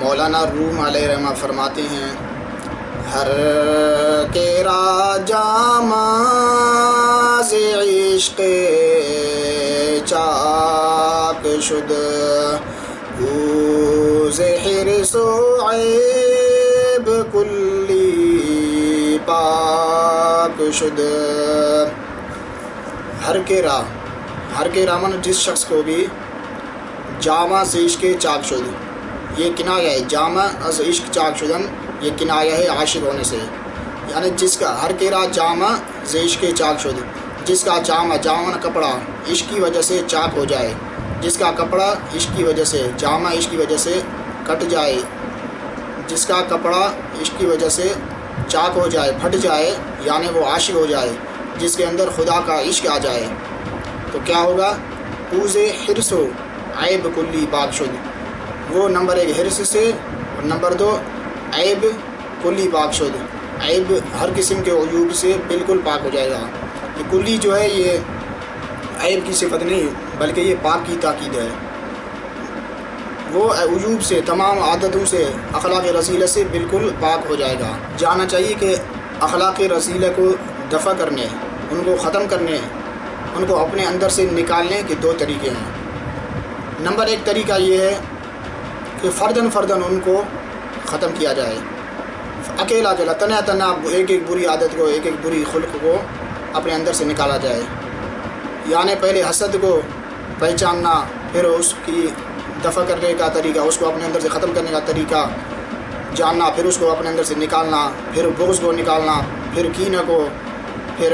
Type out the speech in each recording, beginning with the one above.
مولانا روم علیہ رحمہ فرماتے ہیں ہر کے راجامہ ز عشق چاک شد ز حرص و عیب کلی پاک شد۔ ہر کے رامن جس شخص کو بھی جامع سے عشق چاک شد، یہ کنایہ ہے، جامع از عشق چاک شدن یہ کنایہ ہے عاشق ہونے سے، یعنی جس کا ہر کے را جامع ز عشق چاک شد، جس کا جامع کپڑا عشق کی وجہ سے چاک ہو جائے، جس کا کپڑا عشق کی وجہ سے جامع عشق کی وجہ سے کٹ جائے، جس کا کپڑا عشق کی وجہ سے چاک ہو جائے، پھٹ جائے، یعنی وہ عاشق ہو جائے، جس کے اندر خدا کا عشق آ جائے، تو کیا ہوگا؟ اوز حرص و عیب کلی پاک شد، وہ نمبر 1 حرص سے، اور نمبر 2 عیب کلی پاک شد، عیب ہر قسم کے عیوب سے بالکل پاک ہو جائے گا۔ یہ کلی جو ہے یہ عیب کی صفت نہیں بلکہ یہ پاک کی تاکید ہے، وہ عیوب سے، تمام عادتوں سے، اخلاق رذیلہ سے بالکل پاک ہو جائے گا۔ جاننا چاہیے کہ اخلاق رذیلہ کو دفع کرنے، ان کو ختم کرنے، ان کو اپنے اندر سے نکالنے کے 2 طریقے ہیں۔ نمبر 1 طریقہ یہ ہے کہ فرداً ان کو ختم کیا جائے، اکیلا تنہا ایک بری عادت کو، ایک بری خلق کو اپنے اندر سے نکالا جائے، یعنی پہلے حسد کو پہچاننا، پھر اس کی دفع کرنے کا طریقہ، اس کو اپنے اندر سے ختم کرنے کا طریقہ جاننا، پھر اس کو اپنے اندر سے نکالنا، پھر بغض کو نکالنا، پھر کینہ کو، پھر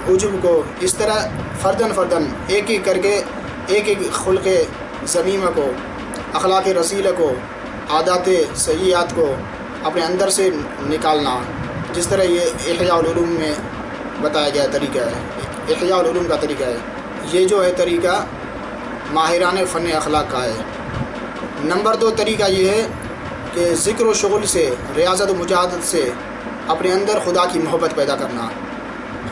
عجب کو، اس طرح فرداً ایک کر کے ایک خلق ذمیمہ کو، اخلاق رذیلہ کو، عادات سیئات کو اپنے اندر سے نکالنا، جس طرح یہ احیاء العلوم میں بتایا گیا طریقہ ہے، احیاء العلوم کا طریقہ ہے، یہ جو ہے طریقہ ماہران فن اخلاق کا ہے۔ نمبر 2 طریقہ یہ ہے کہ ذکر و شغل سے، ریاضت و مجاہدت سے اپنے اندر خدا کی محبت پیدا کرنا،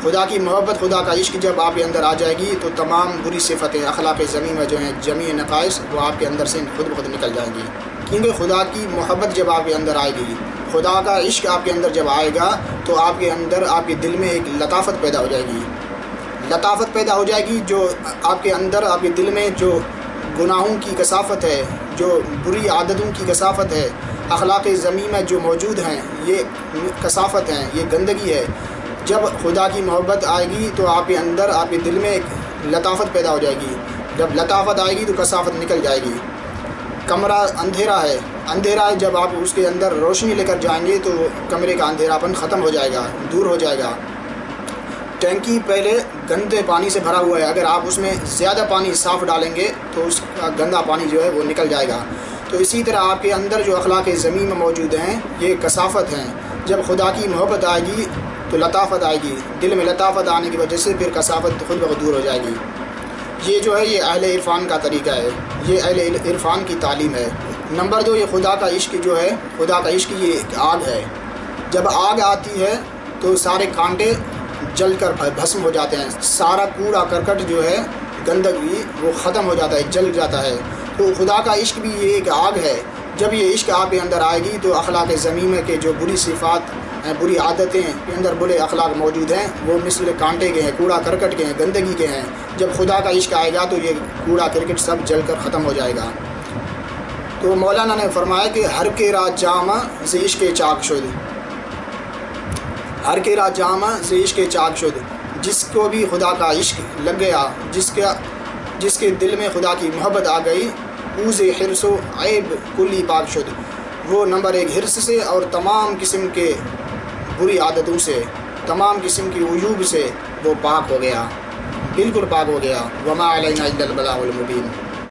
خدا کی محبت، خدا کا عشق جب آپ کے اندر آ جائے گی تو تمام بری صفتیں، اخلاق ذمیمہ جو ہیں، جمیع نقائص، وہ آپ کے اندر سے خود بخود نکل جائیں گی، کیونکہ خدا کی محبت جب آپ کے اندر آئے گی، خدا کا عشق آپ کے اندر جب آئے گا تو آپ کے اندر، آپ کے دل میں ایک لطافت پیدا ہو جائے گی، لطافت پیدا ہو جائے گی، جو آپ کے اندر، آپ کے دل میں جو گناہوں کی کثافت ہے، جو بری عادتوں کی کثافت ہے، اخلاق ذمیمہ جو موجود ہیں، یہ کثافت ہیں، یہ گندگی ہے، جب خدا کی محبت آئے گی تو آپ کے اندر، آپ کے دل میں ایک لطافت پیدا ہو جائے گی، جب لطافت آئے گی تو کثافت نکل جائے گی۔ کمرہ اندھیرا ہے، جب آپ اس کے اندر روشنی لے کر جائیں گے تو کمرے کا اندھیراپن ختم ہو جائے گا، دور ہو جائے گا۔ ٹینکی پہلے گندے پانی سے بھرا ہوا ہے، اگر آپ اس میں زیادہ پانی صاف ڈالیں گے تو اس کا گندا پانی جو ہے وہ نکل جائے گا، تو اسی طرح آپ کے اندر جو اخلاق ذمیمہ موجود ہیں یہ کثافت ہیں، جب خدا کی محبت آئے گی تو لطافت آئے گی، دل میں لطافت آنے کی وجہ سے پھر کثافت خود بخود دور ہو جائے گی۔ یہ جو ہے یہ اہل عرفان کا طریقہ ہے، یہ اہل عرفان کی تعلیم ہے۔ نمبر 2 یہ خدا کا عشق جو ہے، خدا کا عشق یہ ایک آگ ہے، جب آگ آتی ہے تو سارے کانٹے جل کر بھسم ہو جاتے ہیں، سارا کوڑا کرکٹ جو ہے، گندگی، وہ ختم ہو جاتا ہے، جل جاتا ہے، تو خدا کا عشق بھی یہ ایک آگ ہے، جب یہ عشق آپ کے اندر آئے گی تو اخلاق ذمیمہ کے جو بری صفات ہیں، بری عادتیں کے اندر برے اخلاق موجود ہیں، وہ مثل کانٹے کے ہیں، کوڑا کرکٹ کے ہیں، گندگی کے ہیں، جب خدا کا عشق آئے گا تو یہ کوڑا کرکٹ سب جل کر ختم ہو جائے گا۔ تو مولانا نے فرمایا کہ ہر کے را جامع ز عشق چاک شد، ہر کے را جامع ز عشق چاک شد، جس کو بھی خدا کا عشق لگ گیا، جس کے دل میں خدا کی محبت آ گئی، اوز حرص و عیب کلی پاک شد، وہ نمبر 1 حرص سے اور تمام قسم کے بری عادتوں سے، تمام قسم کی عیوب سے وہ پاک ہو گیا، بالکل پاک ہو گیا۔ وما علینا الا البلاغ المبین۔